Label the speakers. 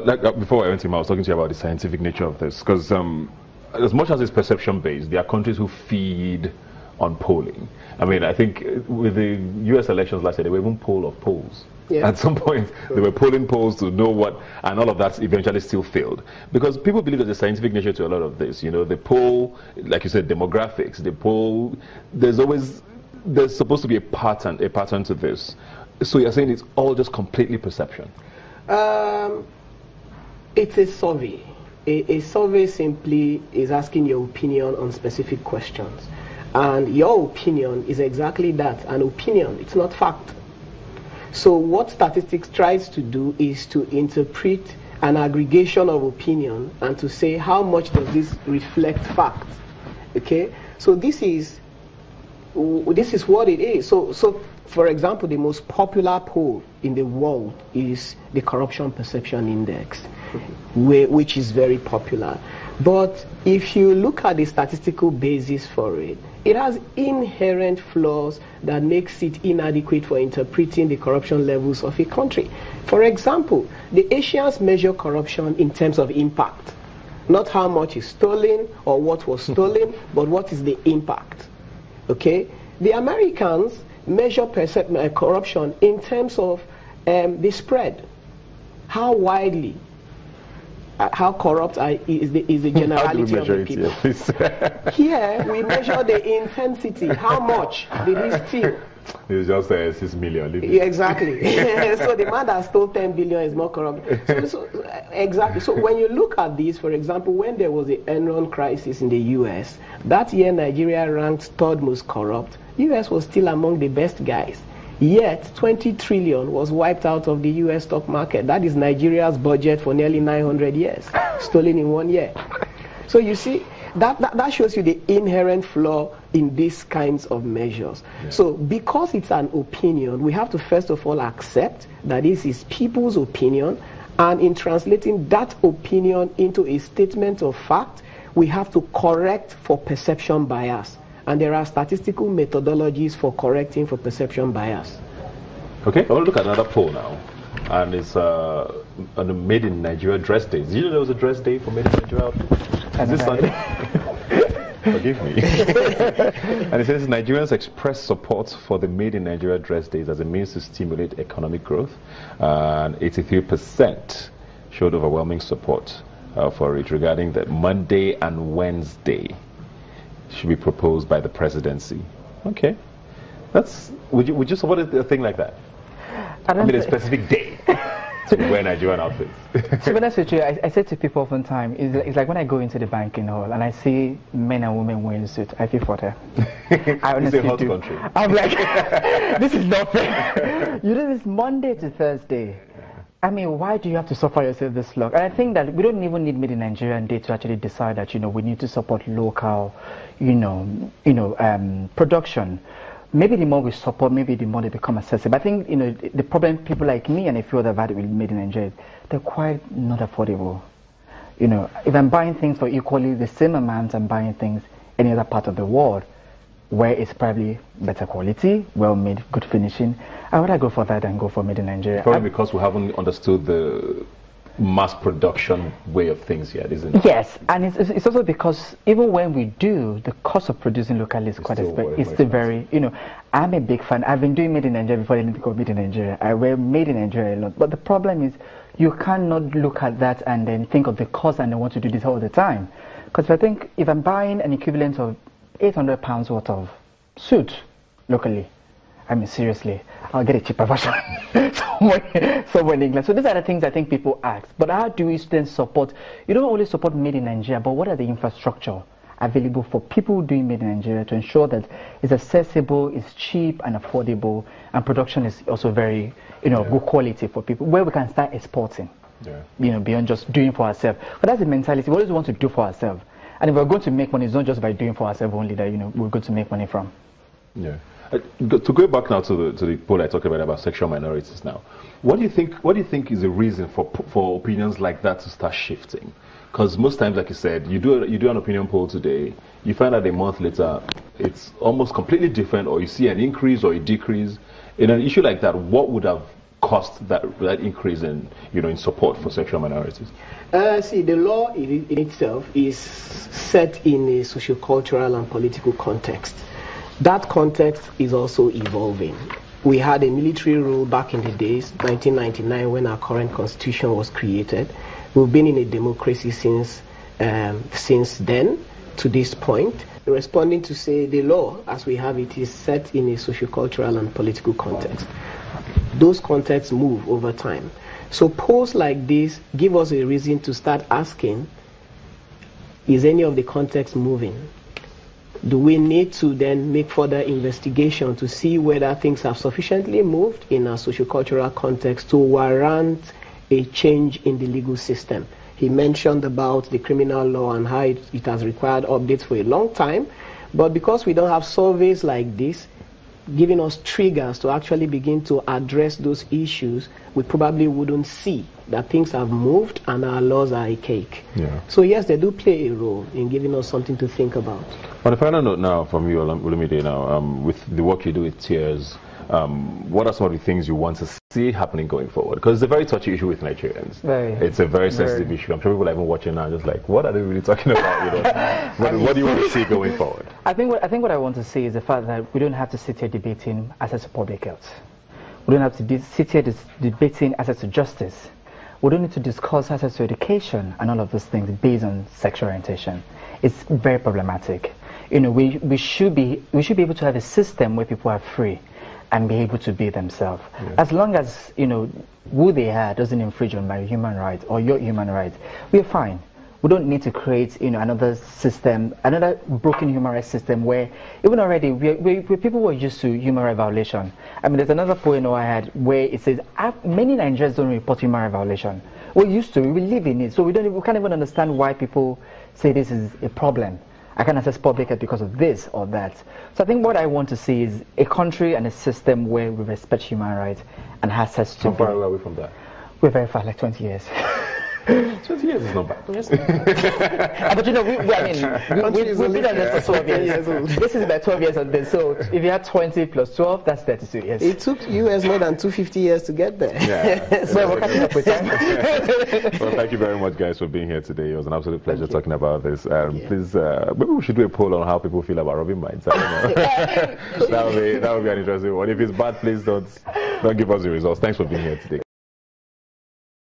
Speaker 1: Before I went to him, I was talking to you about the scientific nature of this, because as much as it's perception-based, there are countries who feed on polling. I mean, I think with the U.S. elections last year, they were even poll of polls. Yeah. At some point, they were polling polls to know what, and all of that eventually still failed. Because people believe there's a scientific nature to a lot of this. You know, the poll, like you said, demographics, the poll, there's supposed to be a pattern to this. So you're saying it's all just completely perception?
Speaker 2: It's a survey. A survey simply is asking your opinion on specific questions. And your opinion is exactly that, an opinion. It's not fact. So what statistics tries to do is to interpret an aggregation of opinion and to say how much does this reflect fact. Okay? So this is what it is. So for example, the most popular poll in the world is the Corruption Perception Index, which is very popular. But if you look at the statistical basis for it, it has inherent flaws that makes it inadequate for interpreting the corruption levels of a country. For example, the Asians measure corruption in terms of impact. Not how much is stolen or what was stolen, but what is the impact. Okay? The Americans measure corruption in terms of the spread. How widely, how corrupt is the generality of the people. Here, we measure the intensity. How much did he steal?
Speaker 1: It's just 6 million.
Speaker 2: Yeah, exactly. So the man that stole 10 billion is more corrupt. Exactly. So when you look at this, for example, when there was the Enron crisis in the US, that year Nigeria ranked third most corrupt. US was still among the best guys. Yet 20 trillion was wiped out of the US stock market. That is Nigeria's budget for nearly 900 years, stolen in 1 year. So you see, that shows you the inherent flaw in these kinds of measures. Yeah. So because it's an opinion, we have to first of all accept that this is people's opinion, and in translating that opinion into a statement of fact, we have to correct for perception bias. And there are statistical methodologies for correcting for perception bias.
Speaker 1: Okay, I want to look at another poll now. And it's on the Made in Nigeria dress day. Did you know there was a dress day for Made in Nigeria outfits? Is this Sunday? Forgive me. And it says Nigerians express support for the Made in Nigeria dress days as a means to stimulate economic growth. And 83% showed overwhelming support for it regarding that Monday and Wednesday should be proposed by the presidency. Okay. Would you support a thing like that? I mean, a specific day to wear Nigerian outfits.
Speaker 3: To be honest with you, I say to people oftentimes, it's like when I go into the banking hall and I see men and women wearing suits, I feel for them. I honestly
Speaker 1: it's a hot
Speaker 3: do.
Speaker 1: Country.
Speaker 3: I'm like, this is not fair. You do this Monday to Thursday. I mean, why do you have to suffer yourself this long? And I think that we don't even need Made in Nigerian Day to actually decide that, we need to support local, production. Maybe the more we support, maybe the more they become accessible. I think, the problem, people like me and a few other value Made in Nigeria, they're quite not affordable. If I'm buying things for equally the same amount I'm buying things any other part of the world, where it's probably better quality, well made, good finishing, I would go for that than go for Made in Nigeria.
Speaker 1: Probably because we haven't understood the mass production way of things yet, isn't it?
Speaker 3: Yes, and it's also because even when we do, the cost of producing locally is quite expensive. It's still very, I'm a big fan. I've been doing Made in Nigeria before I didn't go Made in Nigeria. I wear Made in Nigeria a lot. But the problem is you cannot look at that and then think of the cost and then want to do this all the time. Because I think if I'm buying an equivalent of £800 worth of suit locally, I mean, seriously, I'll get a cheaper version somewhere in England. So these are the things I think people ask. But how do we then support? You don't only support Made in Nigeria, but what are the infrastructure available for people doing Made in Nigeria to ensure that it's accessible, it's cheap and affordable, and production is also very, good quality for people, where we can start exporting, beyond just doing for ourselves. But that's the mentality. We always want to do for ourselves. And if we're going to make money, it's not just by doing for ourselves only that, we're going to make money from.
Speaker 1: Yeah. To go back now to the poll I talked about sexual minorities now, what do you think is the reason for opinions like that to start shifting? Because most times, like you said, you do an opinion poll today, you find out a month later it's almost completely different, or you see an increase or a decrease. In an issue like that, what would have caused that increase in, in support for sexual minorities?
Speaker 2: See, the law in itself is set in a sociocultural and political context. That context is also evolving. We had a military rule back in the days, 1999, when our current constitution was created. We've been in a democracy since then to this point. Responding to say the law, as we have it, is set in a sociocultural and political context. Those contexts move over time. So posts like this give us a reason to start asking, is any of the context moving? Do we need to then make further investigation to see whether things have sufficiently moved in our sociocultural context to warrant a change in the legal system? He mentioned about the criminal law and how it has required updates for a long time, but because we don't have surveys like this giving us triggers to actually begin to address those issues, we probably wouldn't see that things have moved and our laws are archaic.
Speaker 1: Yeah.
Speaker 2: So yes, they do play a role in giving us something to think about.
Speaker 1: On a final note now from you, Olumide, now, with the work you do with Tears, what are some of the things you want to see happening going forward? Because it's a very touchy issue with Nigerians. It's a very sensitive issue. I'm sure people are even watching now just like, what are they really talking about? What do you want to see going forward?
Speaker 3: I think what I want to see is the fact that we don't have to sit here debating access to public health. We don't have to sit here debating access to justice. We don't need to discuss access to education and all of those things based on sexual orientation. It's very problematic. We should be able to have a system where people are free and be able to be themselves. Yeah. As long as, who they are doesn't infringe on my human rights or your human rights, we're fine. We don't need to create, another system, another broken human rights system where even already we people were used to human rights violation. I mean, there's another point I had where it says many Nigerians don't report human rights violation. We're used to it, we live in it, so we can't even understand why people say this is a problem. I can't access public health because of this or that. So I think what I want to see is a country and a system where we respect human rights and access to.
Speaker 1: How far are we from that?
Speaker 3: We're very far, like 20 years.
Speaker 1: 20 years is not bad.
Speaker 3: But we've been on this for 12 years. This is about 12 years on this. So if you had 20 plus 12, that's 32 years.
Speaker 2: It took US more than 250 years to get there.
Speaker 1: Yeah.
Speaker 3: So we're catching up with time.
Speaker 1: Well, thank you very much, guys, for being here today. It was an absolute pleasure talking about this. Please, maybe we should do a poll on how people feel about Rubbin minds. I don't know. that would be an interesting one. If it's bad, please don't give us the results. Thanks for being here today.